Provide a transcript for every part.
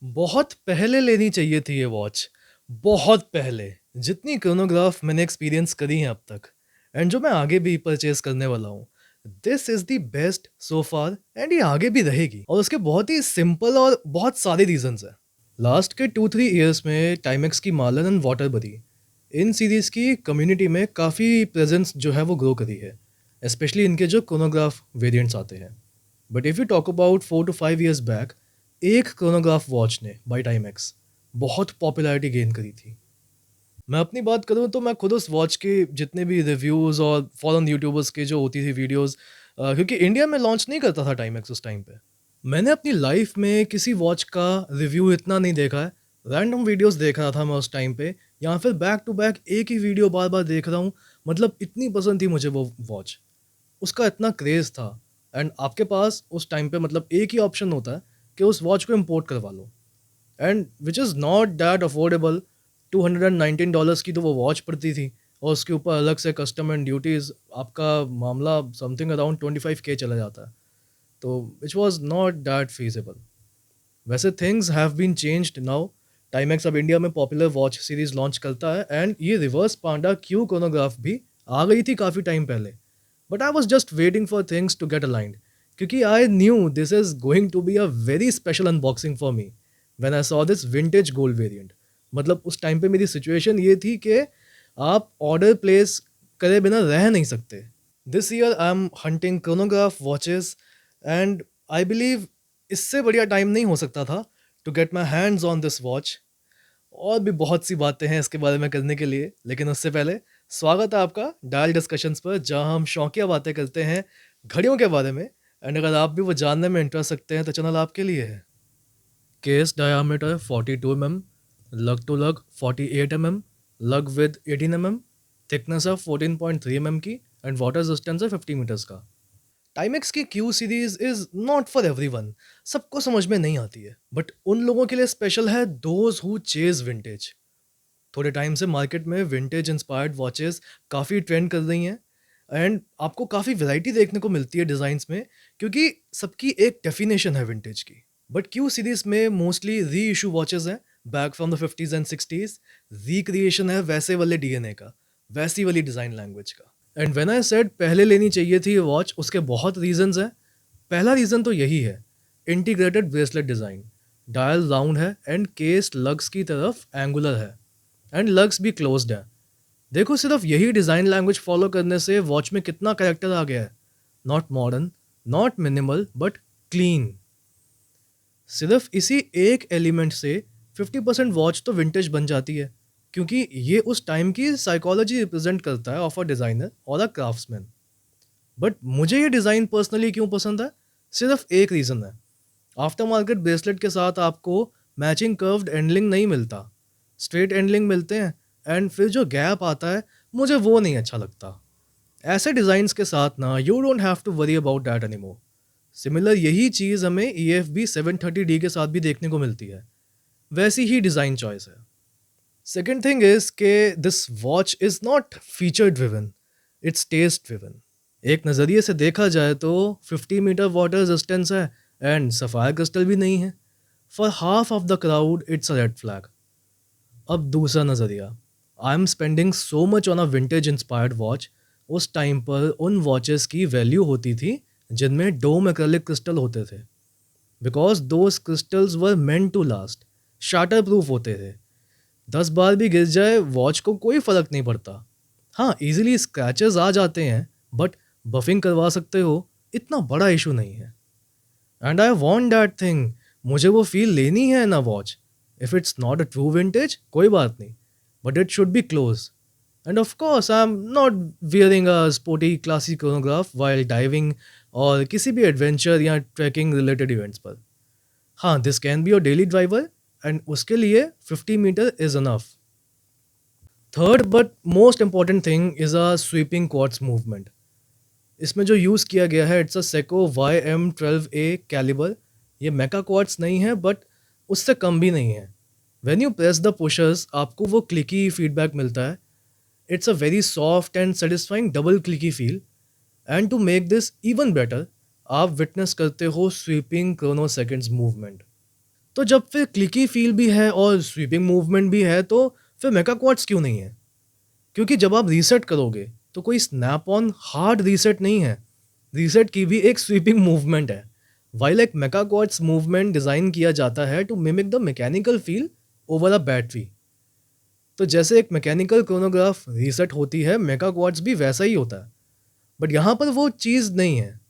बहुत पहले लेनी चाहिए थी ये वॉच, बहुत पहले। जितनी क्रोनोग्राफ मैंने एक्सपीरियंस करी हैं अब तक एंड जो मैं आगे भी परचेज़ करने वाला हूँ, this is the best so far and ये आगे भी रहेगी और उसके बहुत ही सिंपल और बहुत सारे रीज़न्स हैं। लास्ट के 2-3 इयर्स में टाइमेक्स की Marlon and Waterbury, in series की कम्युनिटी में काफ़ी प्रेज़ेंस जो है वो ग्रो करी है, स्पेशली इनके जो क्रोनोग्राफ वेरिएंट्स आते हैं। But if you talk about 4 to 5 years back, एक क्रोनोग्राफ वॉच ने बाय टाइमेक्स बहुत पॉपुलैरिटी गेन करी थी। मैं अपनी बात करूँ तो मैं खुद उस वॉच के जितने भी रिव्यूज़ और फॉरेन यूट्यूबर्स के जो होती थी वीडियोज़, क्योंकि इंडिया में लॉन्च नहीं करता था टाइमेक्स उस टाइम पे। मैंने अपनी लाइफ़ में किसी वॉच का रिव्यू इतना नहीं देखा है। रैंडम वीडियोज़ देख रहा था मैं उस टाइम पे या फिर बैक टू बैक एक ही वीडियो बार-बार देख रहा हूँ। मतलब इतनी पसंद थी मुझे वो वॉच। उसका इतना क्रेज़ था एंड आपके पास उस टाइम पे मतलब एक ही ऑप्शन होता है कि उस वॉच को इम्पोर्ट करवा लो and which is not that affordable. $219 की तो वो वॉच पड़ती थी और उसके ऊपर अलग से कस्टम एंड ड्यूटीज़, आपका मामला समथिंग अराउंड 25K चला जाता है। तो which was not that feasible. वैसे things have been changed now. Timex अब इंडिया में पॉपुलर वॉच सीरीज़ लॉन्च करता है एंड ये रिवर्स पांडा क्यू क्रोनोग्राफ भी आ गई थी काफ़ी टाइम पहले। But I was just waiting for things to get aligned, क्योंकि I knew this is going to be a very special unboxing for me when I saw this vintage gold variant. मतलब उस time पे मेरी situation ये थी कि आप order place करे बिना रह नहीं सकते। This year I am hunting chronograph watches and I believe इससे बढ़िया टाइम नहीं हो सकता था to get my hands on this watch. और भी बहुत सी बातें हैं इसके बारे में करने के लिए, लेकिन उससे पहले स्वागत है आपका डायल डिस्कशंस पर, जहां हम शौकिया बातें करते हैं घड़ियों के बारे में। एंड अगर आप भी वो जानने में इंटरेस्ट रखते हैं तो चैनल आपके लिए है। केस डायामीटर 42 mm, लग टू लग 48 mm, लग विद 18 mm, थिकनेस है 14.3 mm की एंड वाटर रेजिस्टेंस है 50 मीटर्स का। टाइमेक्स की Q series is not for everyone. सबको समझ में नहीं आती है, बट उन लोगों के लिए स्पेशल है दोज हु चेज विंटेज। थोड़े टाइम से मार्केट में विंटेज इंस्पायर्ड वॉचेस काफ़ी ट्रेंड कर रही हैं एंड आपको काफ़ी वैरायटी देखने को मिलती है डिज़ाइंस में, क्योंकि सबकी एक डेफिनेशन है विंटेज की। बट क्यू सीरीज में मोस्टली री इशू वॉचेस हैं, back from the 50s and 60s। Recreation है वैसे वाले डीएनए का, वैसी वाली डिज़ाइन लैंग्वेज का। एंड व्हेन आई सेड पहले लेनी चाहिए थी ये वॉच, उसके बहुत रीजंस हैं। पहला रीज़न तो यही है, integrated bracelet design. Dial round है एंड केस लग्स की तरफ एंगुलर है एंड लग्स भी क्लोज्ड है। देखो सिर्फ यही डिज़ाइन लैंग्वेज फॉलो करने से वॉच में कितना कैरेक्टर आ गया है। Not modern, not minimal, but clean. सिर्फ इसी एक एलिमेंट से 50% वॉच तो विंटेज बन जाती है, क्योंकि ये उस टाइम की साइकोलॉजी रिप्रेजेंट करता है ऑफ अ डिज़ाइनर और अ क्राफ्ट्समैन। बट मुझे ये डिज़ाइन पर्सनली क्यों पसंद है, सिर्फ एक रीज़न है। आफ्टर मार्केट ब्रेसलेट के साथ आपको मैचिंग कर्व्ड एंडलिंग नहीं मिलता, स्ट्रेट एंडलिंग मिलते हैं एंड फिर जो गैप आता है, मुझे वो नहीं अच्छा लगता। ऐसे डिज़ाइंस के साथ ना you don't have to worry about that anymore. Similar यही चीज़ हमें EFB 730D के साथ भी देखने को मिलती है, वैसी ही डिज़ाइन चॉइस है। सेकेंड थिंग इज के this watch is not feature driven, it's taste driven. एक नज़रिए से देखा जाए तो 50 मीटर वाटर रेजिस्टेंस है एंड सफ़ायर क्रिस्टल भी नहीं है। For half of the crowd it's a red flag. अब दूसरा नज़रिया, I am spending so much on a vintage inspired watch. उस टाइम पर उन वॉचेस की वैल्यू होती थी जिनमें डोम एक्रेलिक क्रिस्टल होते थे, because those crystals were meant to last. Shatter proof होते थे, 10 बार भी गिर जाए वॉच को कोई फ़र्क नहीं पड़ता। हाँ, इजीली स्क्रैचेस आ जाते हैं, बट बफिंग करवा सकते हो, इतना बड़ा इशू नहीं है। And I want that thing. मुझे वो फील लेनी है ना watch. If it's not a true vintage कोई बात नहीं, but it should be close. End of course I am not wearing a sporty classic chronograph while diving और किसी भी एडवेंचर या ट्रैकिंग रिलेटेड इवेंट्स पर। हाँ, this can be your daily driver and उसके लिए 50 metre is enough. Third but most important thing is a sweeping quartz movement. इसमें जो यूज़ किया गया है it's a Seiko YM12A calibre. ये मेका क्वार्ट्स नहीं है, बट उससे कम भी नहीं है। When you press the pushers आपको वो क्लिकी फीडबैक मिलता है। It's a very soft and satisfying double clicky feel. And to make this even better, आप विटनेस करते हो स्वीपिंग क्रोनो सेकेंड्स मूवमेंट। तो जब फिर क्लिकी फील भी है और स्वीपिंग मूवमेंट भी है, तो फिर मेका क्वाड्स क्यों नहीं है? क्योंकि जब आप रीसेट करोगे तो कोई स्नैप ऑन हार्ड रीसेट नहीं है। रीसेट की भी एक स्वीपिंग मूवमेंट है। वाइल एक मेका क्वाड्स मूवमेंट डिज़ाइन किया जाता है to mimic the mechanical feel over a battery. तो जैसे एक मैकेनिकल क्रोनोग्राफ रीसेट होती है, मेका क्वाड्स भी वैसा ही होता है। बट यहाँ पर वो चीज़ नहीं है।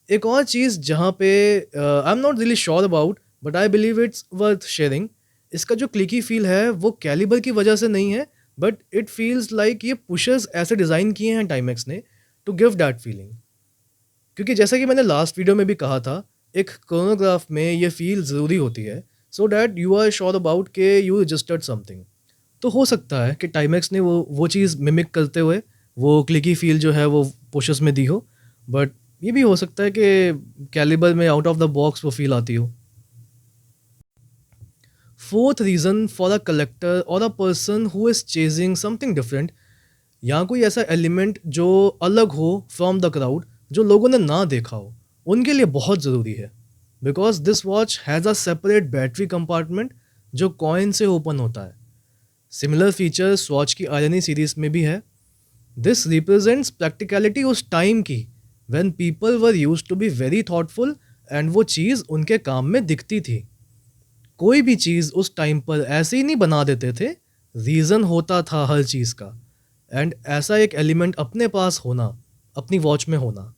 एक और चीज़ जहाँ पे I am not really sure about, but I believe it's worth sharing. इसका जो क्लिकी फील है वो कैलिबर की वजह से नहीं है, बट इट फील्स लाइक ये पुशर्स ऐसे डिज़ाइन किए हैं टाइमेक्स ने टू गिव दैट फीलिंग। क्योंकि जैसा कि मैंने लास्ट वीडियो में भी कहा था, एक क्रोनोग्राफ में ये फील ज़रूरी होती है so that you are sure about के यू रजिस्टर्ड समथिंग। तो हो सकता है कि टाइमेक्स ने वो चीज़ मिमिक करते हुए वो क्लिकी फील जो है वो पुशर्स में दी हो, बट ये भी हो सकता है कि कैलिबर में आउट ऑफ द बॉक्स वो फील आती हो। Fourth reason for a collector और a person who is chasing something different, यहाँ कोई ऐसा एलिमेंट जो अलग हो फ्रॉम द क्राउड, जो लोगों ने ना देखा हो, उनके लिए बहुत ज़रूरी है। Because this watch has a separate battery compartment जो कॉइन से ओपन होता है। सिमिलर फीचर स्वॉच की आयरनी सीरीज में भी है। दिस रिप्रेजेंट्स प्रैक्टिकलिटी उस टाइम की when people were used to be very thoughtful, and वो चीज़ उनके काम में दिखती थी। कोई भी चीज़ उस टाइम पर ऐसे ही नहीं बना देते थे, रीज़न होता था हर चीज़ का। एंड ऐसा एक एलिमेंट अपने पास होना, अपनी वॉच में होना,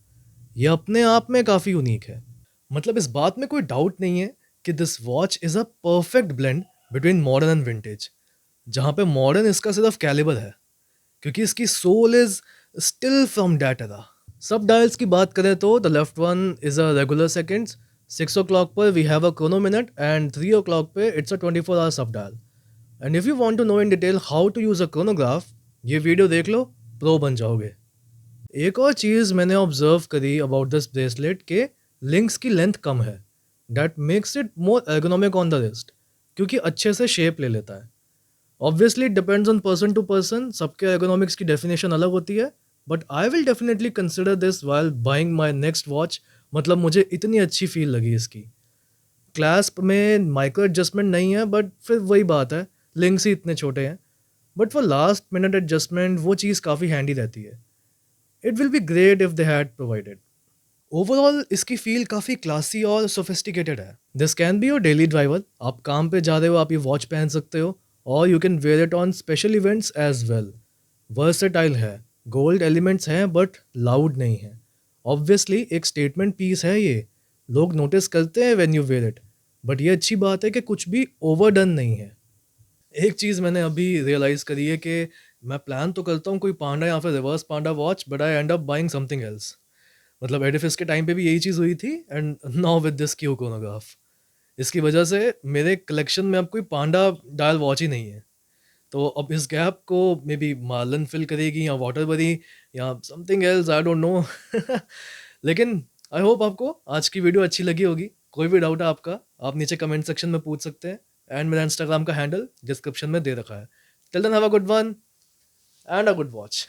ये अपने आप में काफ़ी यूनिक है। मतलब इस बात में कोई डाउट नहीं है कि this watch is a perfect blend between modern and vintage. जहाँ पे मॉडर्न इसका सिर्फ कैलिबर है, क्योंकि इसकी soul is still from that era. Sub dials की बात करें तो the left one is a regular seconds, 6 o'clock पर we have a chrono minute, and 3 o'clock पे it's a 24 hour sub dial. And if you want to know in detail how to use a chronograph, ये video देख लो, pro बन जाओगे। एक और चीज़ मैंने observe करी अबाउट दिस ब्रेसलेट के लिंक्स की लेंथ कम है। That makes it more ergonomic on the wrist, क्योंकि अच्छे से शेप ले लेता है। Obviously it depends on person to person, सबके एर्गोनॉमिक्स की डेफिनेशन अलग होती है, but I will definitely consider this while buying my next watch. मतलब मुझे इतनी अच्छी फील लगी इसकी। क्लैस्प में माइक्रो एडजस्टमेंट नहीं है, बट फिर वही बात है, लिंक्स ही इतने छोटे हैं। But for last minute adjustment वो चीज़ काफ़ी हैंडी रहती है। It will be great if they had provided. Overall इसकी फील काफ़ी क्लासी और सोफिस्टिकेटेड है। This can be your daily driver, आप काम पे जा रहे हो आप ये वॉच पहन सकते हो, और you can wear it on special events as well. Versatile है, गोल्ड एलिमेंट्स हैं बट लाउड नहीं है। ऑब्वियसली एक स्टेटमेंट पीस है ये, लोग नोटिस करते हैं when you wear it, but ये अच्छी बात है कि कुछ भी ओवरडन नहीं है। एक चीज़ मैंने अभी रियलाइज़ करी है कि मैं प्लान तो करता हूँ कोई पांडा या फिर reverse panda watch, but I end up buying something else. मतलब एडिफिस के टाइम पे भी यही चीज़ हुई थी, and now with this Q chronograph. इसकी वजह से मेरे कलेक्शन में अब कोई पांडा डायल वॉच ही नहीं है। तो अब इस गैप को मे बी मार्लन फिल करेगी या वाटरबरी या something else, I don't know. लेकिन आई होप आपको आज की वीडियो अच्छी लगी होगी। कोई भी डाउट है आपका, आप नीचे कमेंट सेक्शन में पूछ सकते हैं, एंड मेरा इंस्टाग्राम का हैंडल डिस्क्रिप्शन में दे रखा है। Till then have a good one and a good watch.